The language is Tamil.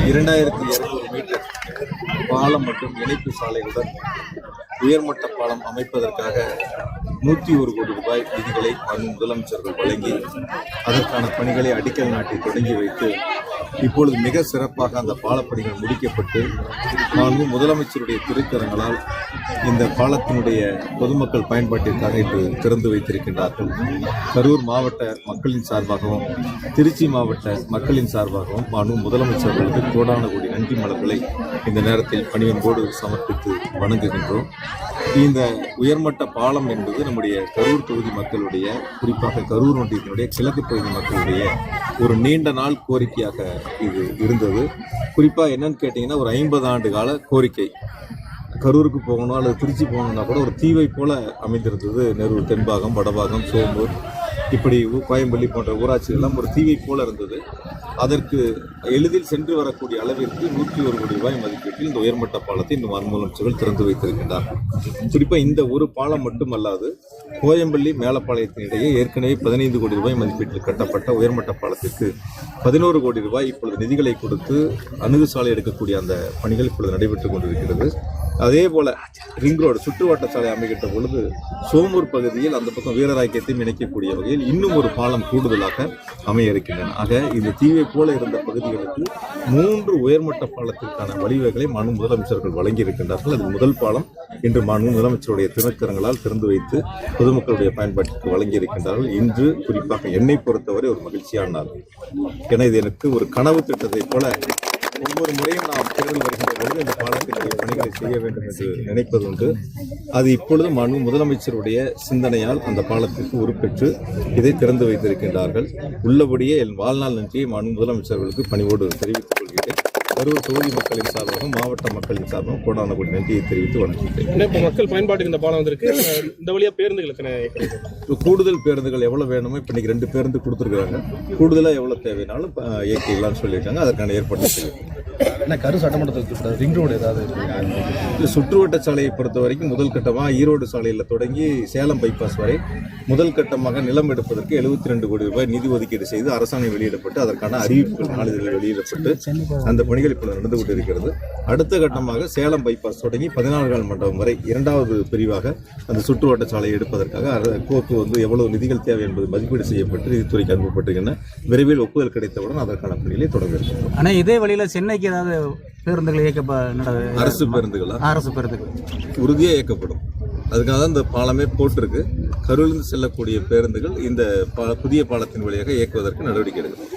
2200 மீட்டர் பாலம் மற்றும் இணைப்பு சாலைகளுடன் உயர்மட்ட பாலம் அமைப்பதற்காக 101 கோடி ரூபாய் நிதிகளை முதலமைச்சர்கள் வழங்கி அதற்கான பணிகளை அடிக்கல் நாட்டி தொடங்கி வைத்து இப்பொழுது மிக சிறப்பாக அந்த பாலப்பணிகள் முடிக்கப்பட்டு முதலமைச்சருடைய திருக்கரங்களால் இந்த பாலத்தினுடைய பொதுமக்கள் பயன்பாட்டிற்காக இன்று திறந்து வைத்திருக்கின்றார்கள். கரூர் மாவட்ட மக்களின் சார்பாகவும் திருச்சி மாவட்ட மக்களின் சார்பாகவும் முதலமைச்சர்களுக்கு கோடான கோடி நன்றி மலர்களை இந்த நேரத்தில் பணிவன்போடு சமர்ப்பித்து வணங்குகின்றோம். இந்த உயர்மட்ட பாலம் என்பது நம்முடைய கரூர் தொகுதி மக்களுடைய, குறிப்பாக கரூர் ஒன்றியத்தினுடைய கிழக்கு பகுதி மக்களுடைய ஒரு நீண்ட நாள் கோரிக்கையாக இது இருந்தது. குறிப்பாக என்னன்னு கேட்டிங்கன்னா, ஒரு 50 ஆண்டு கால கோரிக்கை. கரூருக்கு போகணும் அல்லது திருச்சி போகணுன்னா கூட ஒரு தீவை போல அமைந்திருந்தது. நெரூர் தென்பாகம், வடபாகம், சோம்பூர், இப்படி கோயம்பள்ளி போன்ற ஊராட்சிகள்லாம் ஒரு தீவை போல இருந்தது. அதற்கு எளிதில் சென்று வரக்கூடிய அளவிற்கு 101 கோடி ரூபாய் மதிப்பீட்டில் இந்த உயர்மட்ட பாலத்தை இந்த முதலமைச்சர்கள் திறந்து வைத்திருக்கின்றார்கள். குறிப்பாக இந்த ஒரு பாலம் மட்டுமல்லாது கோயம்பள்ளி மேலப்பாளையத்தின் இடையே ஏற்கனவே 15 கோடி ரூபாய் மதிப்பீட்டில் கட்டப்பட்ட உயர்மட்ட பாலத்திற்கு 11 கோடி ரூபாய் இப்பொழுது நிதிகளை கொடுத்து அணுகுசாலை எடுக்கக்கூடிய அந்த பணிகள் இப்பொழுது நடைபெற்றுக் கொண்டிருக்கிறது. அதே போல ரிங் ரோடு சுற்றுவட்ட சாலை அமைக்கின்ற பொழுது சோமூர் பகுதியில் அந்த பக்கம் வீரராக்கியத்தையும் இணைக்கக்கூடிய வகையில் இன்னும் ஒரு பாலம் கூடுதலாக அமைய இருக்கின்றன. ஆக இந்த தீவை போல இருந்த பகுதிகளுக்கு 3 உயர்மட்ட பாலத்திற்கான வழிவகைகளை முதலமைச்சர்கள் வழங்கி இருக்கின்றார்கள். அது முதல் பாலம் இன்று முதலமைச்சருடைய திருக்கரங்களால் திறந்து வைத்து பொதுமக்களுடைய பயன்பாட்டிற்கு வழங்கி இருக்கின்றார்கள். இன்று குறிப்பாக என்னை பொறுத்தவரை ஒரு மகிழ்ச்சியான நாள். என இது எனக்கு ஒரு கனவு திட்டத்தை போல ஒவ்வொரு முறையும் நாம் தேர்தல் வருகின்ற பொழுது இந்த பாலத்தினுடைய பணிகளை செய்ய வேண்டும் என்று நினைப்பது உண்டு. அது இப்பொழுது முதலமைச்சருடைய சிந்தனையால் அந்த பாலத்திற்கு உருப்பெற்று இதை திறந்து வைத்திருக்கின்றார்கள். உள்ளபடியே என் வாழ்நாள் நன்றியை முதலமைச்சர்களுக்கு பணிவோடு தெரிவித்துக் கொள்கிறேன். கரூர் தொகுதி மக்களின் சார்பாகவும் மாவட்ட மக்களின் சார்பாகவும் கோடான கோடி நன்றியை தெரிவித்து வணங்குகிறேன். இப்போ மக்கள் பயன்பாட்டுக்கு இந்த பாலம் வந்திருக்கு. இந்த வழியா பேருந்துகளுக்கு கூடுதல் பேருந்துகள் எவ்வளவு வேணுமோ இப்போ இன்னைக்கு 2 பேருந்து கொடுத்துருக்காங்க. கூடுதலாக எவ்வளவு தேவைனாலும் இயக்கிடலாம்னு சொல்லியிருக்காங்க. அதற்கான ஏற்பாடு செய்யும். கரூர் சட்டமன்றத்தில் ரிங் ரோடு ஏதாவது சுற்றுவட்ட சாலையை பொறுத்த வரைக்கும் முதல் கட்டமாக ஈரோடு சாலையில் தொடங்கி சேலம் பைபாஸ் வரை முதல் கட்டமாக நிலம் எடுப்பதற்கு 72 கோடி ரூபாய் நிதி ஒதுக்கீடு செய்து அரசாணை வெளியிடப்பட்டு அதற்கான அறிவிப்புகள் நாளிதழில் வெளியிடப்பட்டு அந்த பணிகள் இப்போது நடந்து கொண்டிருக்கிறது. அடுத்த கட்டமாக சேலம் பைபாஸ் தொடங்கி 14 கால் மண்டபம் வரை 2வது பிரிவாக அந்த சுற்றுவட்ட சாலையை எடுப்பதற்காக கோப்பு எவ்வளவு நிதிகள் தேவை என்பது மதிப்பீடு செய்யப்பட்டு நிதித்துறைக்கு அனுப்பப்பட்டிருக்கின்றன. விரைவில் ஒப்புதல் கிடைத்தவுடன் அதற்கான பணிகளை தொடங்க இருக்கும். ஆனால் இதே வழியில் சென்னைக்கு ஏதாவது பேருந்துகள் அரசு பேருந்துகள் உறுதியாக இயக்கப்படும். அதுக்காக தான் இந்த பாலமே போட்டிருக்கு. கரூரிலிருந்து செல்லக்கூடிய பேருந்துகள் இந்த புதிய பாலத்தின் வழியாக இயக்குவதற்கு நடவடிக்கை எடுக்கும்.